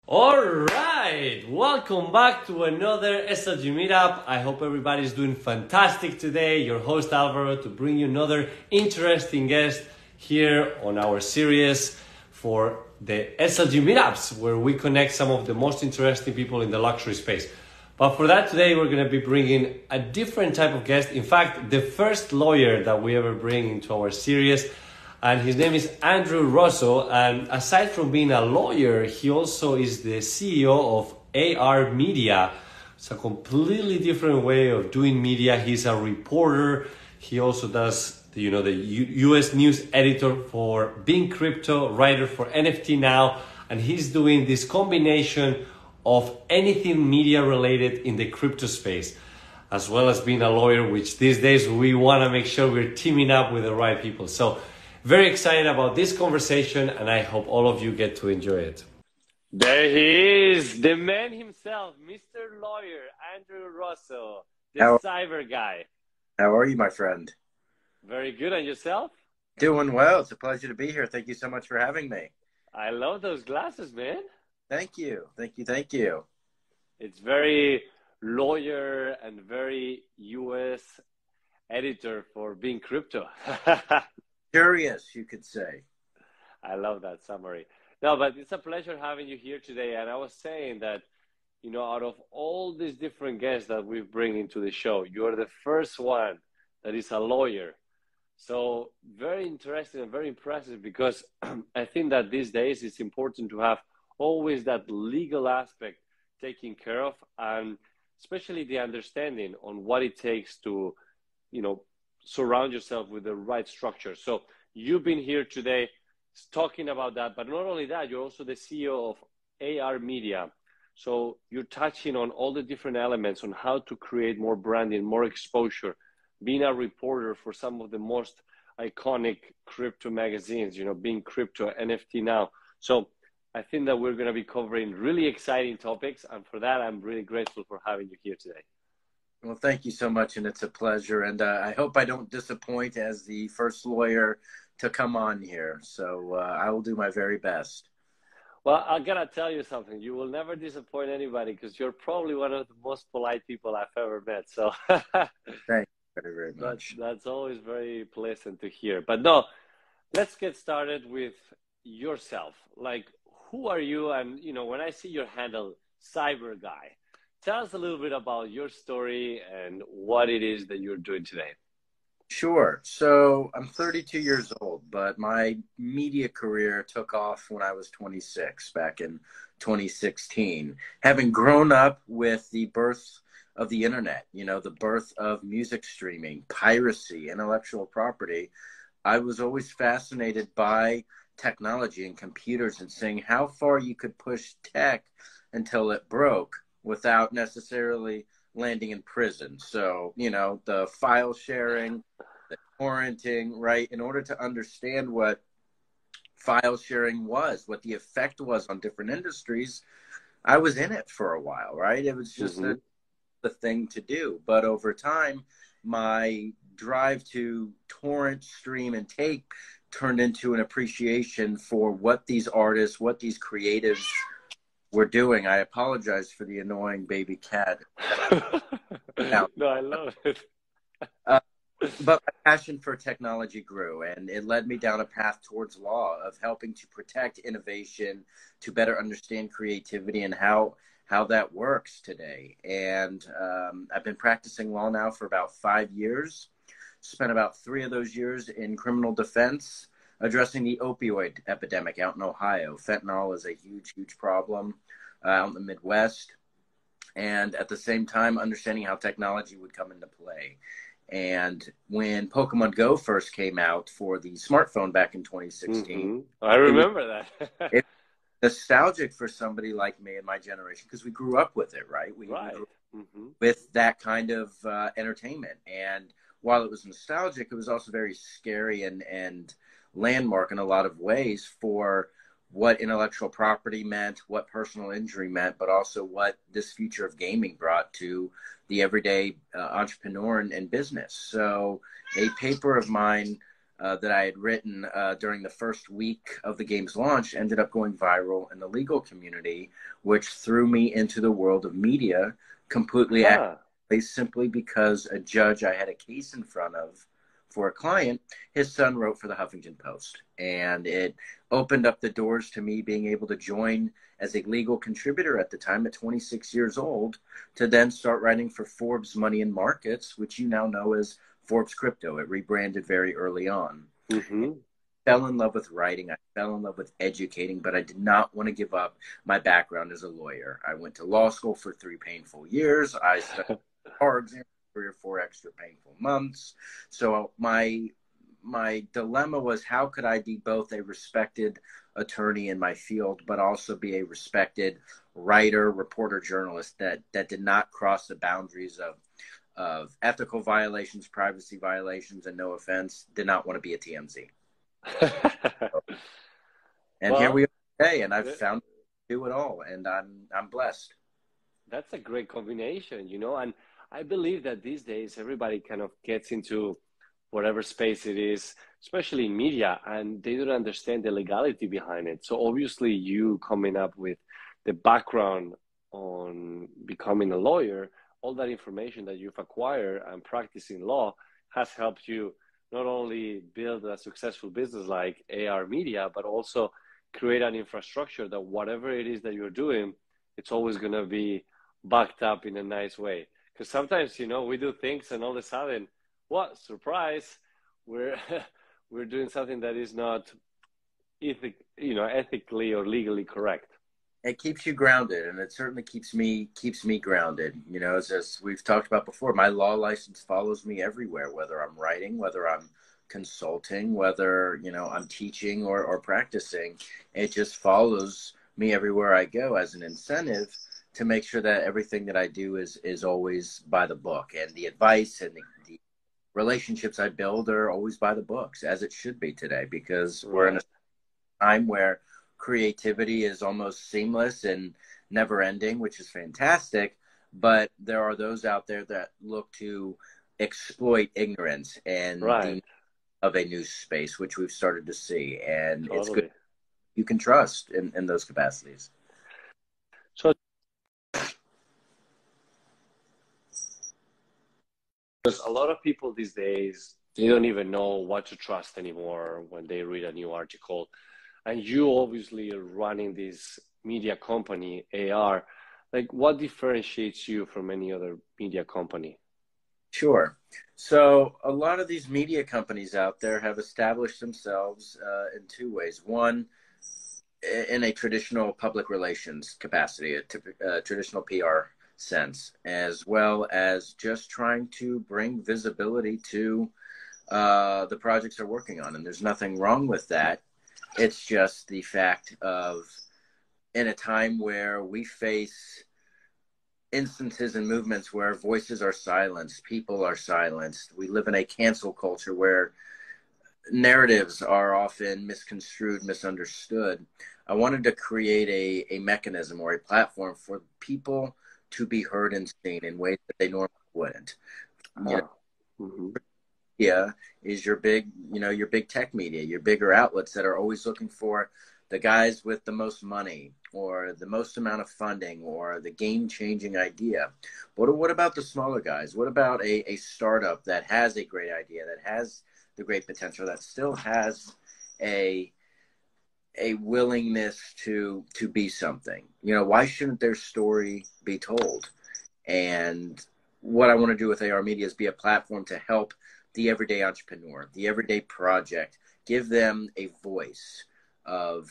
All right, welcome back to another SLG Meetup. I hope everybody's doing fantastic today. Your host Alvaro to bring you another interesting guest here on our series for the SLG Meetups, where we connect some of the most interesting people in the luxury space. But for that today, we're going to be bringing a different type of guest. In fact, the first lawyer that we ever bring into our series. And his name is Andrew Rossow, and aside from being a lawyer, he also is the CEO of AR Media. It's a completely different way of doing media. He's a reporter. He also does, the U.S. News Editor for Being Crypto, writer for NFT Now, and he's doing this combination of anything media related in the crypto space, as well as being a lawyer, which these days we want to make sure we're teaming up with the right people. So very excited about this conversation, and I hope all of you get to enjoy it. There he is, the man himself, Mr. Lawyer, Andrew Rossow, the cyber guy. How are you, my friend? Very good. And yourself? Doing well. It's a pleasure to be here. Thank you so much for having me. I love those glasses, man. Thank you. Thank you. Thank you. It's very lawyer and very U.S. editor for Being Crypto. Curious, you could say. I love that summary. No, but it's a pleasure having you here today. And I was saying that, out of all these different guests that we bring into the show, you're the first one that is a lawyer. So very interesting and very impressive, because I think that these days it's important to have always that legal aspect taken care of, and especially the understanding on what it takes to, surround yourself with the right structure. So you've been here today talking about that, but not only that, you're also the CEO of AR Media. So you're touching on all the different elements on how to create more branding, more exposure, being a reporter for some of the most iconic crypto magazines, Being Crypto, NFT Now. So I think that we're going to be covering really exciting topics. And for that, I'm really grateful for having you here today. Well, thank you so much, and it's a pleasure. And I hope I don't disappoint as the first lawyer to come on here. So I will do my very best. Well, I gotta tell you something. You will never disappoint anybody, because you're probably one of the most polite people I've ever met. So thank you very, very much. That's always very pleasant to hear. But no, let's get started with yourself. Like, who are you? And, when I see your handle, Cyber Guy, tell us a little bit about your story and what it is that you're doing today. Sure. So I'm 32 years old, but my media career took off when I was 26, back in 2016. Having grown up with the birth of the internet, the birth of music streaming, piracy, intellectual property, I was always fascinated by technology and computers, and seeing how far you could push tech until it broke without necessarily landing in prison. So, the file sharing, the torrenting, right? In order to understand what file sharing was, what the effect was on different industries, I was in it for a while, right? It was just the thing to do. But over time, my drive to torrent, stream, and take turned into an appreciation for what these artists, what these creatives were doing. I apologize for the annoying baby cat. No, I love it. But my passion for technology grew, and it led me down a path towards law, of helping to protect innovation, to better understand creativity and how that works today. And I've been practicing law now for about 5 years. Spent about 3 of those years in criminal defense, addressing the opioid epidemic out in Ohio. Fentanyl is a huge, huge problem out in the Midwest. And at the same time, understanding how technology would come into play. And when Pokemon Go first came out for the smartphone back in 2016. I remember that. It's nostalgic for somebody like me and my generation, because we grew up with it, right? We grew up with that kind of entertainment. And while it was nostalgic, it was also very scary and landmark in a lot of ways for what intellectual property meant, what personal injury meant, but also what this future of gaming brought to the everyday entrepreneur and business. So a paper of mine that I had written during the first week of the game's launch ended up going viral in the legal community, which threw me into the world of media completely Huh. simply because a judge I had a case in front of for a client, his son wrote for the Huffington Post. And it opened up the doors to me being able to join as a legal contributor at the time at 26 years old to then start writing for Forbes Money and Markets, which you now know as Forbes Crypto. It rebranded very early on. Mm-hmm. Fell in love with writing. I fell in love with educating, but I did not want to give up my background as a lawyer. I went to law school for 3 painful years. I studied bar exam 3 or 4 extra painful months. So my dilemma was, how could I be both a respected attorney in my field, but also be a respected writer, reporter, journalist that did not cross the boundaries of ethical violations, privacy violations, and no offense, did not want to be a TMZ. And here we Well, are today, and I've found to do it all, and I'm blessed. that's a great combination, you know, and I believe that these days everybody kind of gets into whatever space it is, especially in media, and they don't understand the legality behind it. So obviously you coming up with the background on becoming a lawyer, all that information that you've acquired and practicing law has helped you not only build a successful business like AR Media, but also create an infrastructure that whatever it is that you're doing, it's always going to be backed up in a nice way. Because sometimes, you know, we do things and all of a sudden, what surprise, we're we're doing something that is not ethically or legally correct. It keeps you grounded, and it certainly keeps me grounded. You know, as we've talked about before, my law license follows me everywhere, whether I'm writing, whether I'm consulting, whether I'm teaching or practicing. It just follows me everywhere I go as an incentive to make sure that everything that I do is always by the book, and the advice and the relationships I build are always by the books, as it should be today, because we're in a Right. time where creativity is almost seamless and never ending, which is fantastic. But there are those out there that look to exploit ignorance and the Right. of a new space, which we've started to see. And it's good Totally. you can trust in those capacities. So there's a lot of people these days, they don't even know what to trust anymore when they read a new article. And you obviously are running this media company, AR. Like, what differentiates you from any other media company? Sure. So a lot of these media companies out there have established themselves in 2 ways. One, in a traditional public relations capacity, a traditional PR sense, as well as just trying to bring visibility to the projects they're working on. And there's nothing wrong with that. It's just the fact of, in a time where we face instances and movements where voices are silenced, people are silenced. We live in a cancel culture where narratives are often misconstrued, misunderstood. I wanted to create a mechanism or a platform for people to be heard and seen in ways that they normally wouldn't. You know, Ah, hmm. media is your big tech media, your bigger outlets that are always looking for the guys with the most money or the most amount of funding or the game-changing idea. But what about the smaller guys? What about a startup that has a great idea, that has the great potential, that still has a a willingness to be something? Why shouldn't their story be told? And what I want to do with AR Media is be a platform to help the everyday entrepreneur, the everyday project, give them a voice of,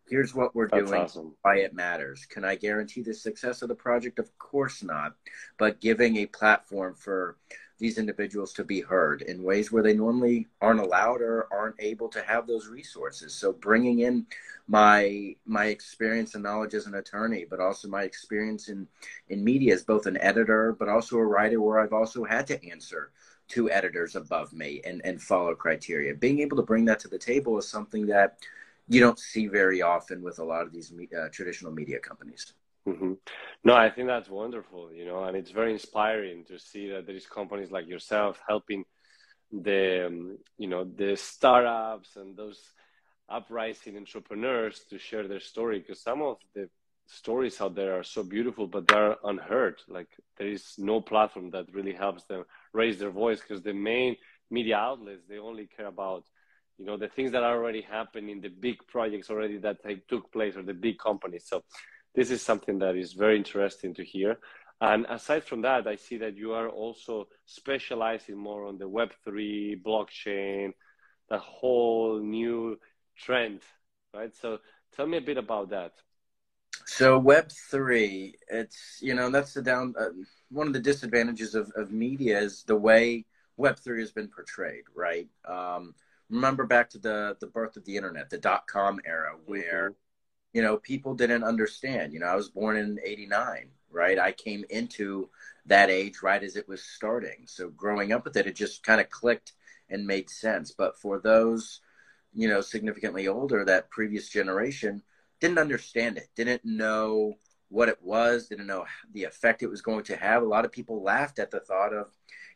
here's what we're That's doing, awesome. why it matters. Can I guarantee the success of the project? Of course not. But giving a platform for these individuals to be heard in ways where they normally aren't allowed or aren't able to have those resources. So bringing in my experience and knowledge as an attorney, but also my experience in media as both an editor, but also a writer, where I've also had to answer to editors above me and follow criteria. Being able to bring that to the table is something that you don't see very often with a lot of these traditional media companies. Hmm. No, I think that's wonderful, and it's very inspiring to see that there is companies like yourself helping the the startups and those uprising entrepreneurs to share their story, because some of the stories out there are so beautiful, but they're unheard. Like there is no platform that really helps them raise their voice, because the main media outlets, they only care about the things that are already happening, the big projects already that took place, or the big companies. So this is something that is very interesting to hear. And aside from that, I see that you are also specializing more on the Web3, blockchain, that whole new trend, right? So tell me a bit about that. So Web3, it's, that's one of the disadvantages of media is the way Web3 has been portrayed, right? Remember back to the birth of the internet, the dot-com era, where, people didn't understand. I was born in '89, right? I came into that age right as it was starting. So growing up with it, it just kind of clicked and made sense. But for those, significantly older, that previous generation didn't understand it, didn't know what it was, didn't know the effect it was going to have. A lot of people laughed at the thought of,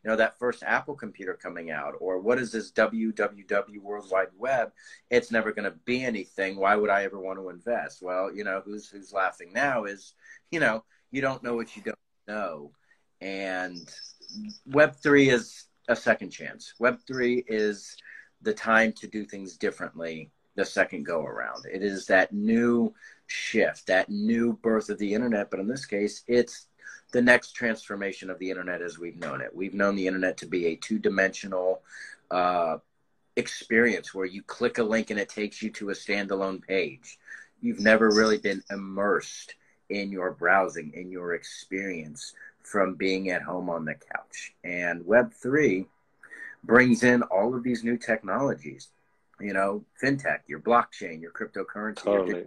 that first Apple computer coming out, or what is this WWW, World Wide Web? It's never going to be anything. Why would I ever want to invest? Well, who's laughing now is, you don't know what you don't know. And Web3 is a second chance. Web3 is the time to do things differently the second go around. It is that new shift, that new birth of the internet. But in this case, it's the next transformation of the internet as we've known it. We've known the internet to be a two-dimensional experience where you click a link and it takes you to a standalone page. You've never really been immersed in your browsing, in your experience from being at home on the couch. And Web3 brings in all of these new technologies, fintech, your blockchain, your cryptocurrency, Totally. your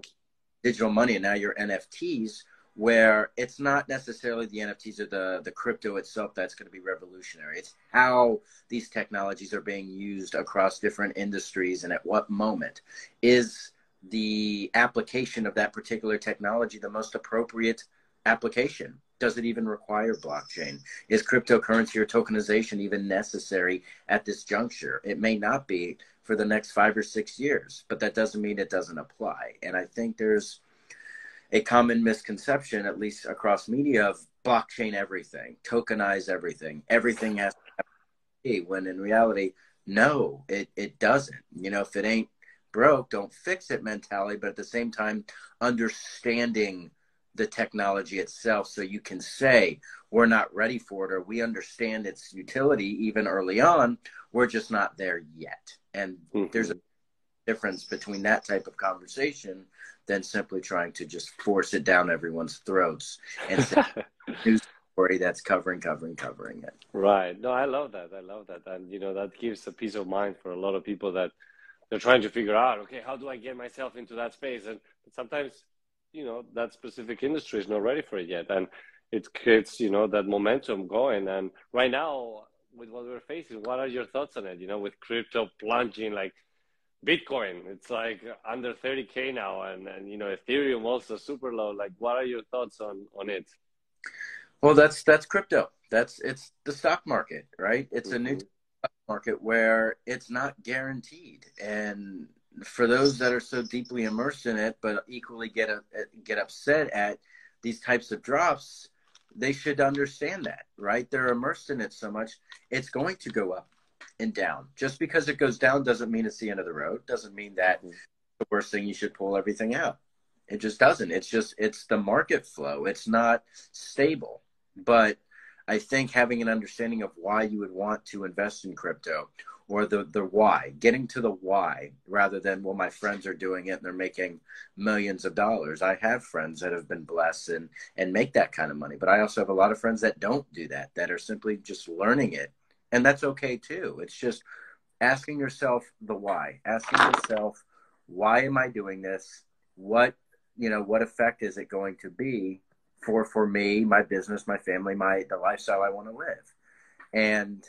digital money, and now your NFTs, where it's not necessarily the NFTs or the crypto itself that's going to be revolutionary. It's how these technologies are being used across different industries, and at what moment is the application of that particular technology the most appropriate application? Does it even require blockchain? Is cryptocurrency or tokenization even necessary at this juncture? It may not be for the next 5 or 6 years, but that doesn't mean it doesn't apply. And I think there's a common misconception, at least across media, of blockchain everything, tokenize everything. Everything has to be, when in reality, no, it doesn't. If it ain't broke, don't fix it mentality, but at the same time, understanding the technology itself, so you can say we're not ready for it, or we understand its utility even early on, we're just not there yet. And there's a difference between that type of conversation than simply trying to just force it down everyone's throats and say news story that's covering it. Right. No, I love that. And that gives a peace of mind for a lot of people that they're trying to figure out, okay, how do I get myself into that space? And sometimes that specific industry is not ready for it yet, and it creates that momentum going. And right now, with what we're facing, what are your thoughts on it? With crypto plunging, like Bitcoin, it's like under 30K now, and Ethereum also super low. Like, what are your thoughts on it? Well, that's crypto. It's the stock market, right? It's a new stock market where it's not guaranteed. And for those that are so deeply immersed in it, but equally get upset at these types of drops, they should understand that, right? They're immersed in it so much, it's going to go up and down. Just because it goes down doesn't mean it's the end of the road. Doesn't mean that the worst thing, you should pull everything out. It just doesn't. It's the market flow. It's not stable. But I think having an understanding of why you would want to invest in crypto, or the why, getting to the why, rather than, well, my friends are doing it and they're making millions of dollars. I have friends that have been blessed and make that kind of money. But I also have a lot of friends that don't do that are simply just learning it. And that's okay too. It's just asking yourself the why, asking yourself, why am I doing this? What effect is it going to be for me, my business, my family, the lifestyle I want to live? And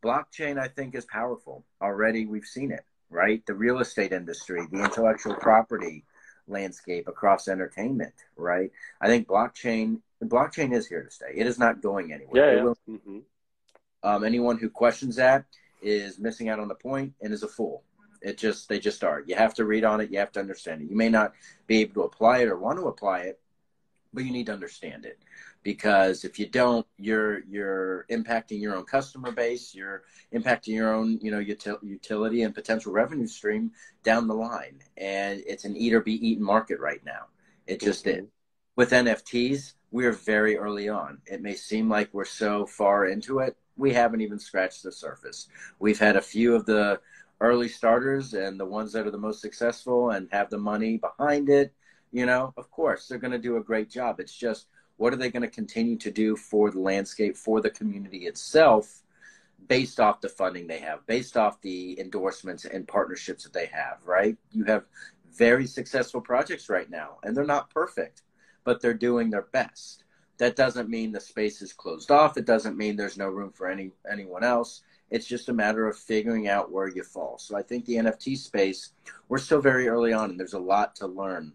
blockchain, I think, is powerful. Already we've seen it, right? The real estate industry, the intellectual property landscape across entertainment, right? I think blockchain is here to stay. It is not going anywhere. Yeah. Anyone who questions that is missing out on the point and is a fool. They just are. You have to read on it. You have to understand it. You may not be able to apply it or want to apply it, but you need to understand it, because if you don't, you're impacting your own customer base, you're impacting your own, utility and potential revenue stream down the line. And it's an eat or be eaten market right now. It just is. With NFTs, we're very early on. It may seem like we're so far into it. We haven't even scratched the surface. We've had a few of the early starters and the ones that are the most successful and have the money behind it. Of course, they're going to do a great job. It's just, what are they going to continue to do for the landscape, for the community itself, based off the funding they have, based off the endorsements and partnerships that they have, right? You have very successful projects right now, and they're not perfect, but they're doing their best. That doesn't mean the space is closed off. It doesn't mean there's no room for anyone else. It's just a matter of figuring out where you fall. So I think the NFT space, we're still very early on, and there's a lot to learn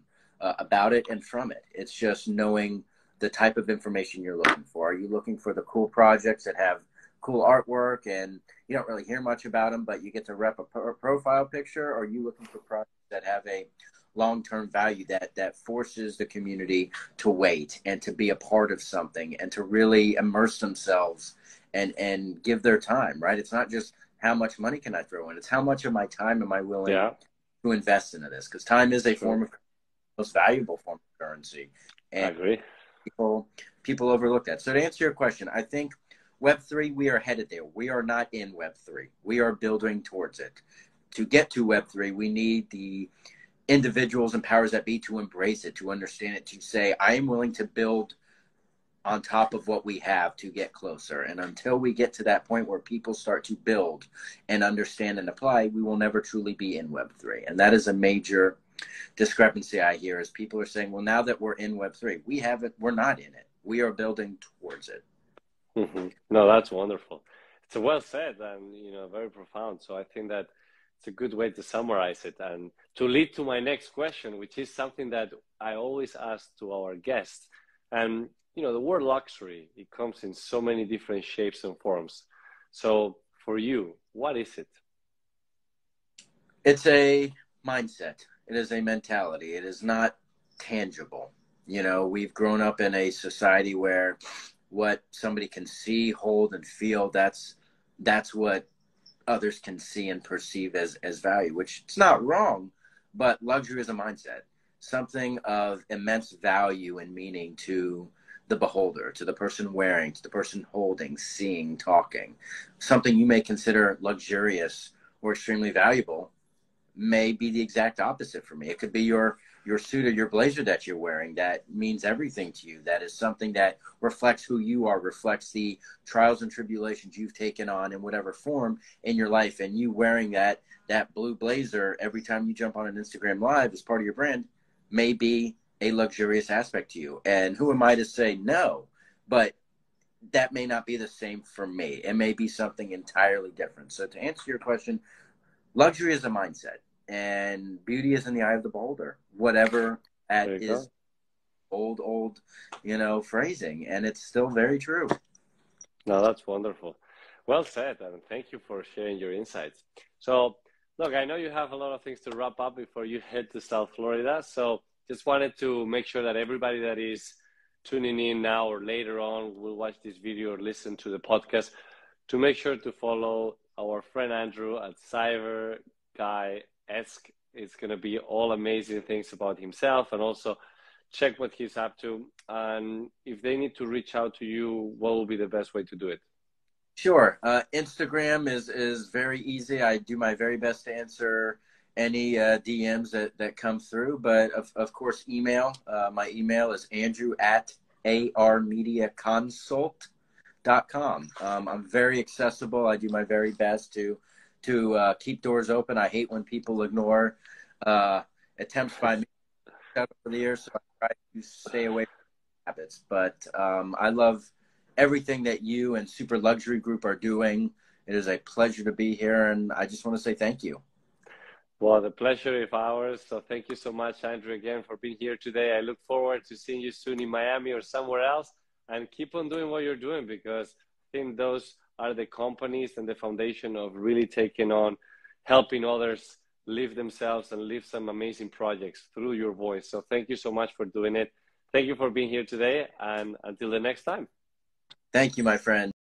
about it and from it. It's just knowing the type of information you're looking for. Are you looking for the cool projects that have cool artwork and you don't really hear much about them, but you get to rep a profile picture? Or are you looking for projects that have a long-term value that forces the community to wait and to be a part of something and to really immerse themselves and give their time, right? It's not just how much money can I throw in. It's how much of my time am I willing to invest into this? Because time is a form of most valuable form of currency. And I agree. People overlook that. So to answer your question, I think Web3, we are headed there. We are not in Web3. We are building towards it. To get to Web3, we need the individuals and powers that be to embrace it, to understand it, to say, I am willing to build on top of what we have to get closer. And until we get to that point where people start to build and understand and apply, we will never truly be in Web3. And that is a major discrepancy I hear, is people are saying, well, now that we're in Web3, we're not in it. We are building towards it. No, that's wonderful. It's well said and, very profound. So I think that it's a good way to summarize it and to lead to my next question, which is something that I always ask to our guests. And, the word luxury, it comes in so many different shapes and forms. So for you, what is it? It's a mindset. It is a mentality. It is not tangible. We've grown up in a society where what somebody can see, hold, and feel, that's what others can see and perceive as value, which it's not wrong, but luxury is a mindset, something of immense value and meaning to the beholder, to the person wearing, to the person holding, seeing, talking. Something you may consider luxurious or extremely valuable may be the exact opposite for me. It could be your suit or your blazer that you're wearing that means everything to you. That is something that reflects who you are, reflects the trials and tribulations you've taken on in whatever form in your life. And you wearing that blue blazer every time you jump on an Instagram Live as part of your brand may be a luxurious aspect to you. And who am I to say no? But that may not be the same for me. It may be something entirely different. So to answer your question, luxury is a mindset, and beauty is in the eye of the beholder, whatever that is. Old, phrasing, and it's still very true. No, that's wonderful. Well said, and thank you for sharing your insights. So, look, I know you have a lot of things to wrap up before you head to South Florida, so just wanted to make sure that everybody that is tuning in now or later on will watch this video or listen to the podcast, to make sure to follow our friend Andrew at Cyber Guy-esque. It's going to be all amazing things about himself, and also check what he's up to. And if they need to reach out to you, what will be the best way to do it? Sure. Instagram is very easy. I do my very best to answer any DMs that come through, but of course, email. My email is andrew@armediaconsult.com. I'm very accessible. I do my very best to keep doors open. I hate when people ignore attempts by me over the years, so I try to stay away from habits. But I love everything that you and Super Luxury Group are doing. It is a pleasure to be here, and I just want to say thank you. Well, the pleasure is ours. So thank you so much, Andrew, again, for being here today. I look forward to seeing you soon in Miami or somewhere else, and keep on doing what you're doing, because I think those are the companies and the foundation of really taking on helping others live themselves and live some amazing projects through your voice. So thank you so much for doing it. Thank you for being here today, and until the next time. Thank you, my friend.